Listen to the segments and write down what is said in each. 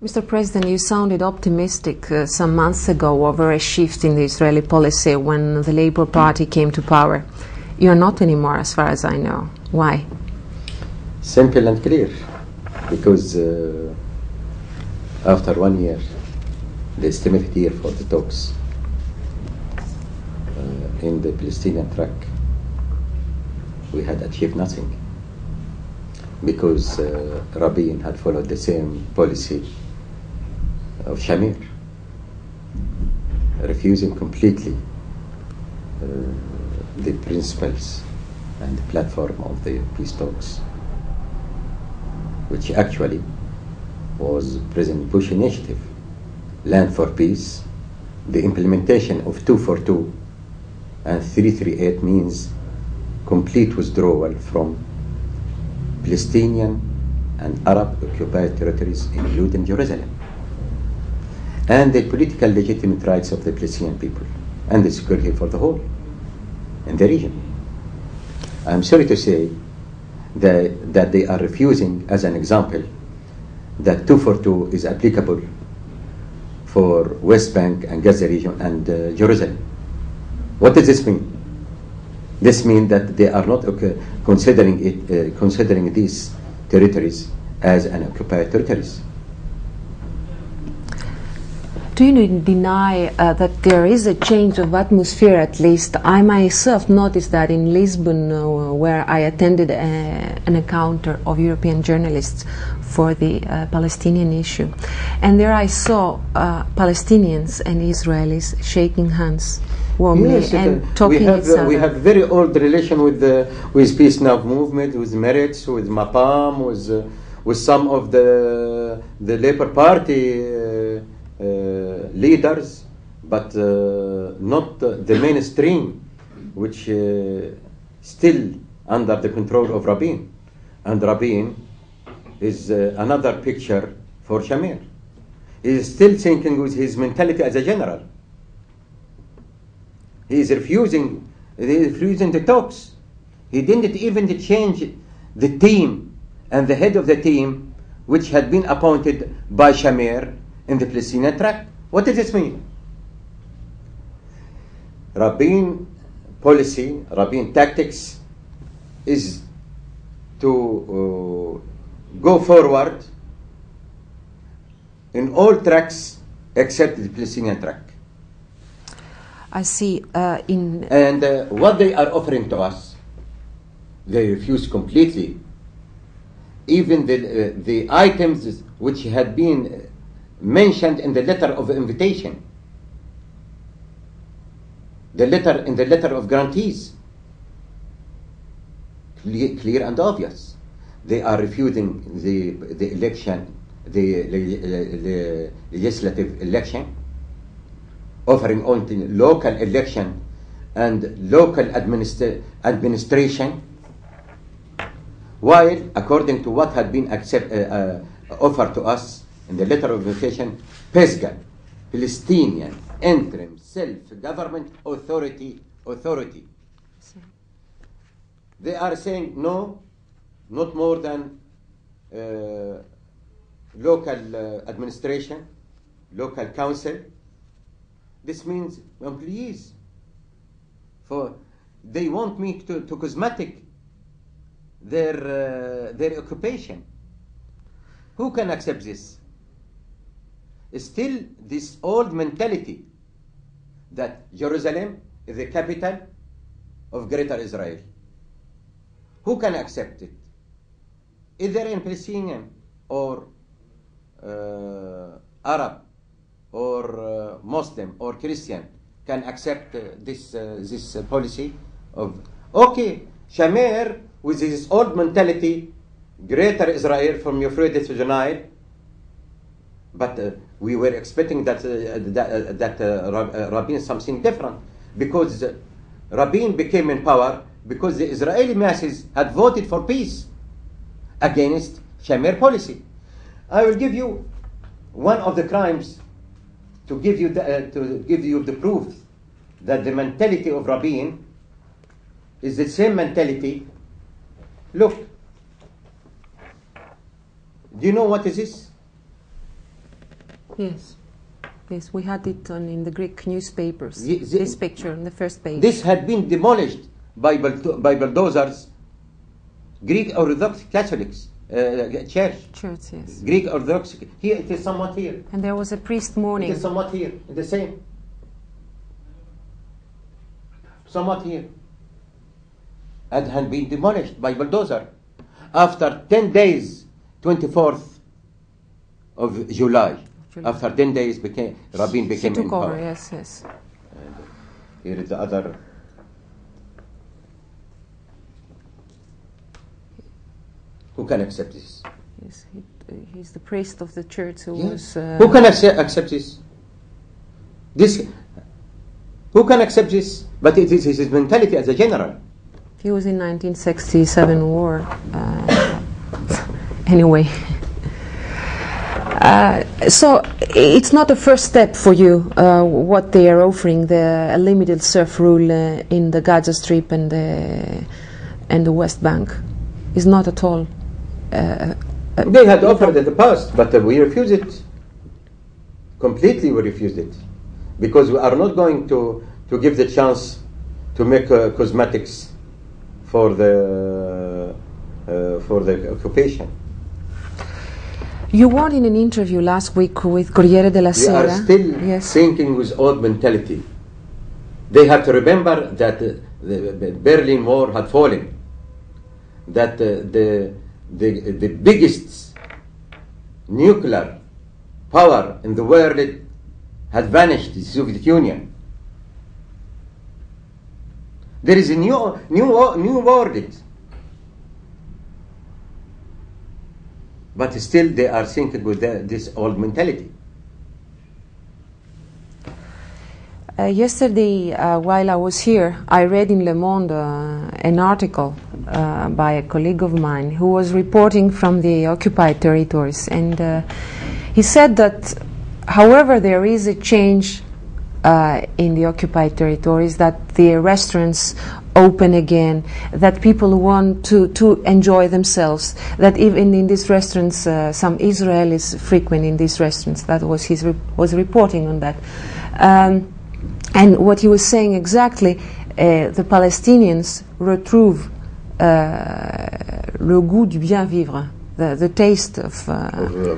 Mr. President, you sounded optimistic some months ago over a shift in the Israeli policy when the Labour Party came to power. You are not anymore, as far as I know. Why? Simple and clear. Because after 1 year, the estimated year for the talks in the Palestinian track, we had achieved nothing. Because Rabin had followed the same policy of Shamir, refusing completely the principles and the platform of the peace talks, which actually was President Bush initiative. Land for Peace, the implementation of 242 and 338 means complete withdrawal from Palestinian and Arab occupied territories, including Jerusalem, and the political legitimate rights of the Palestinian people, and the security for the whole in the region. I'm sorry to say that they are refusing, as an example, that 242 is applicable for West Bank and Gaza region and Jerusalem. What does this mean? This means that they are not considering these territories as an occupied territories. Do you deny that there is a change of atmosphere, at least? I myself noticed that in Lisbon, where I attended an encounter of European journalists for the Palestinian issue. And there I saw Palestinians and Israelis shaking hands warmly, yes, and talking each other. We have very old relation with Peace Now movement, with Meretz, with Mapam, with some of the Labour Party leaders, but not the mainstream, which still under the control of Rabin. And Rabin is another picture for Shamir. He is still thinking with his mentality as a general. He is refusing the talks. He didn't even change the team and the head of the team, which had been appointed by Shamir in the Palestinian tract. What does this mean? Rabin policy, Rabin tactics is to go forward in all tracks except the Palestinian track. I see. And what they are offering to us, they refuse completely. Even the items which had been mentioned in the letter of invitation, in the letter of grantees, clear and obvious. They are refusing the election, the legislative election, offering only local election and local administration, while, according to what had been offered to us in the letter of invitation, PESGA, Palestinian Interim Self-Government Authority. They are saying no, not more than local administration, local council. This means employees. For they want me to cosmetic their occupation. Who can accept this? Still, this old mentality that Jerusalem is the capital of Greater Israel. Who can accept it? Either in Palestinian or Arab or Muslim or Christian can accept this policy of, okay, Shamir with his old mentality, Greater Israel from Euphrates to the Nile, but we were expecting that Rabin something different, because Rabin became in power because the Israeli masses had voted for peace against Shamir policy. I will give you one of the crimes to give you the proof that the mentality of Rabin is the same mentality. Look, do you know what is this? Yes. Yes, we had it in the Greek newspapers. Ye- This picture on the first page. This had been demolished by bulldozers. Greek Orthodox Catholics church. Church, yes. Greek Orthodox. Here it is somewhat here. And there was a priest It mourning. is somewhat here. The same. Somewhat here. And had been demolished by bulldozer. After 10 days, 24th of July. After 10 days, Rabin became He in took power. over, yes, yes. And here is the other. Who can accept this? Yes, he's the priest of the church who Yes. was... Who can accept this? Who can accept this? But it is his mentality as a general. He was in 1967 war. Anyway. So it's not a first step for you, what they are offering, the limited surf rule in the Gaza Strip and the West Bank. Is not at all. They had offered in the past, but we refused it. Completely we refused it. Because we are not going to give the chance to make cosmetics for the occupation. You were in an interview last week with Corriere della We Sera. are still thinking with old mentality. They have to remember that the Berlin Wall had fallen. That the biggest nuclear power in the world had vanished, the Soviet Union. There is a new world. But still they are thinking with this old mentality. Yesterday, while I was here, I read in Le Monde an article by a colleague of mine who was reporting from the occupied territories, and he said that however there is a change in the occupied territories, that the restaurants open again, that people want to enjoy themselves, that even in these restaurants some Israelis frequent in these restaurants. That was was reporting on that. And what he was saying exactly, the Palestinians retrouve le goût du bien vivre, the taste of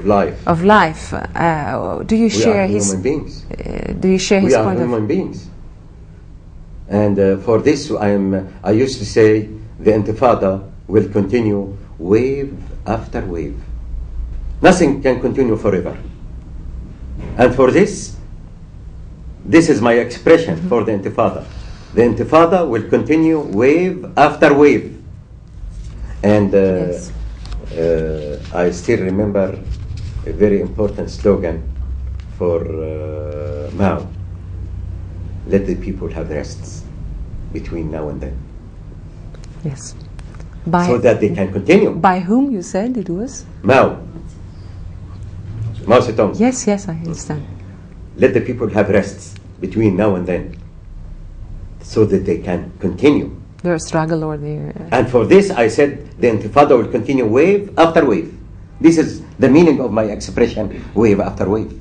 life. Of life. Do you share his? Human beings. Do you share his point point of? We are human beings. And for this, I used to say the Intifada will continue wave after wave. Nothing can continue forever. And for this is my expression for the Intifada. The Intifada will continue wave after wave. And Yes. I still remember a very important slogan for Mao. Let the people have rests between now and then. Yes. So that they can continue. By whom you said it was? Mao Zedong. Yes, yes, I understand. Let the people have rests between now and then, so that they can continue. Their struggle or their... And for this, I said the Intifada will continue wave after wave. This is the meaning of my expression, wave after wave.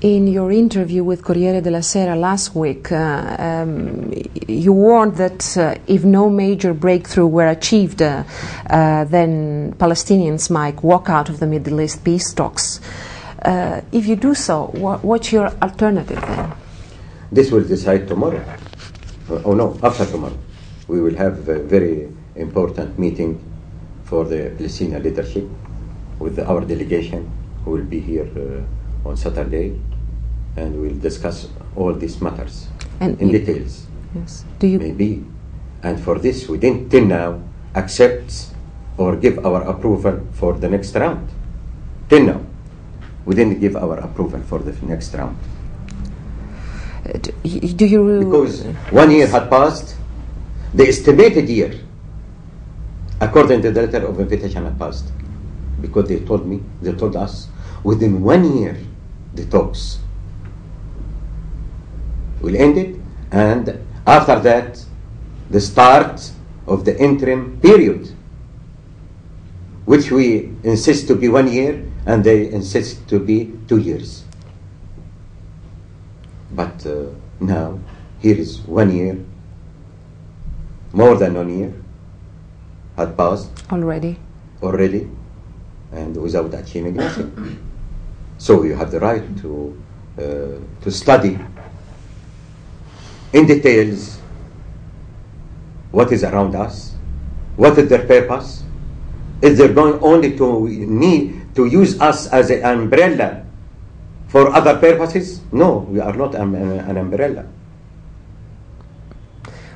In your interview with Corriere della Sera last week, you warned that if no major breakthrough were achieved, then Palestinians might walk out of the Middle East peace talks. If you do so, what's your alternative then? This will decide tomorrow. Oh no, after tomorrow. We will have a very important meeting for the Palestinian leadership with our delegation, who will be here on Saturday, and we'll discuss all these matters in details. Yes. Do you maybe? And for this, we didn't till now accept or give our approval for the next round. Till now, we didn't give our approval for the next round. do you... Because 1 year had passed, the estimated year, according to the letter of invitation, had passed. Because they told us, within 1 year, the talks will end it, and after that, the start of the interim period, which we insist to be 1 year, and they insist to be 2 years. But now, here is 1 year, more than 1 year had passed already, and without achieving nothing. So you have the right to study in details what is around us, what is their purpose. Is they going only to use us as an umbrella for other purposes? No, we are not an umbrella.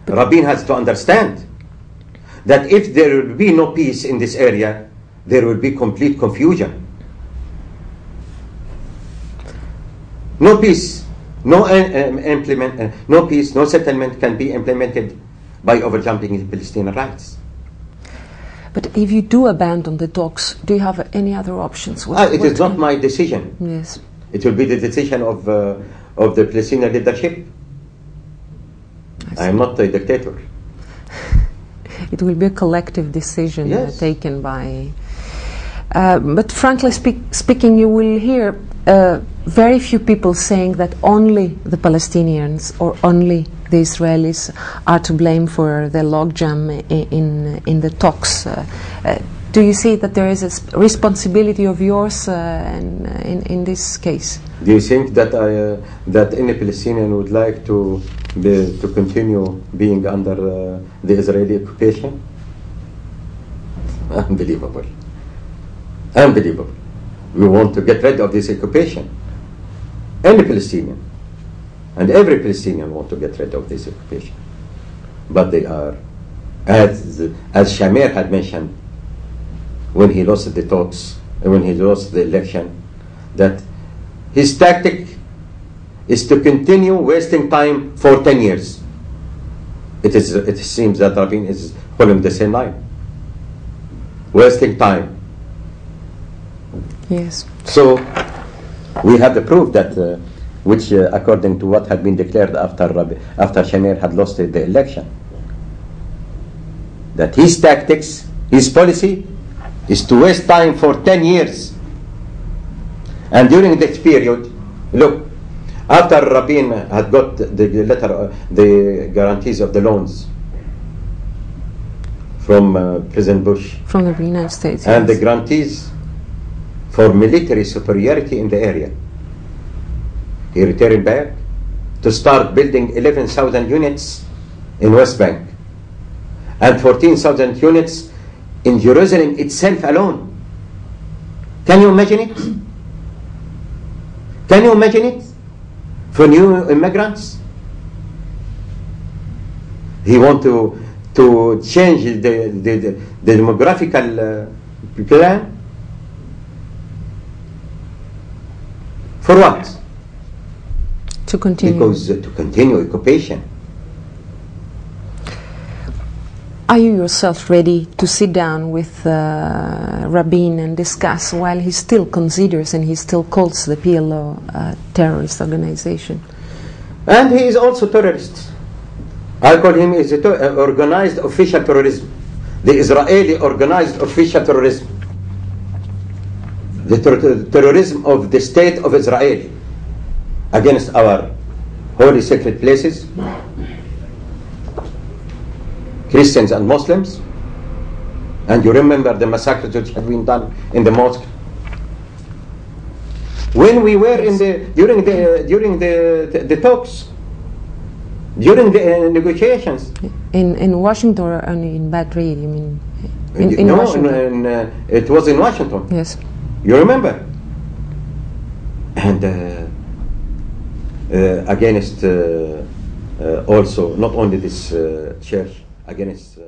But Rabin has to understand that if there will be no peace in this area, there will be complete confusion. No peace, no peace, no settlement can be implemented by overjumping the Palestinian rights. But if you do abandon the talks, do you have any other options? It is not my decision. Yes. It will be the decision of the Palestinian leadership. I am not a dictator. It will be a collective decision taken by... but frankly speaking, you will hear very few people saying that only the Palestinians or only the Israelis are to blame for the logjam in the talks. Do you see that there is a responsibility of yours in this case? Do you think that that any Palestinian would like to continue being under the Israeli occupation? Unbelievable. Unbelievable. We want to get rid of this occupation. Any Palestinian and every Palestinian want to get rid of this occupation. But they are, as Shamir had mentioned, when he lost the talks, when he lost the election, that his tactic is to continue wasting time for 10 years. It seems that Rabin is following the same line. Wasting time. Yes. So we have the proof that, which according to what had been declared after Shamir had lost the election, that his tactics, his policy, is to waste time for 10 years. And during this period, look, after Rabin had got the letter, the guarantees of the loans from President Bush, from the United States, and the guarantees for military superiority in the area, he returned back to start building 11,000 units in West Bank and 14,000 units in Jerusalem itself alone. Can you imagine it? Can you imagine it? For new immigrants? He want to change the demographical plan? For what? To continue. Because to continue occupation. Are you yourself ready to sit down with Rabin and discuss, while he still considers and he still calls the PLO a terrorist organization? And he is also terrorist. I call him as organized official terrorism. The Israeli organized official terrorism. The terrorism of the state of Israel against our holy sacred places, Christians and Muslims. And you remember the massacres which have been done in the mosque. When we were during the talks, during the negotiations. In Washington or in Madrid, you mean? In no, Washington? It was in Washington. Yes. You remember? And against also, not only this church, against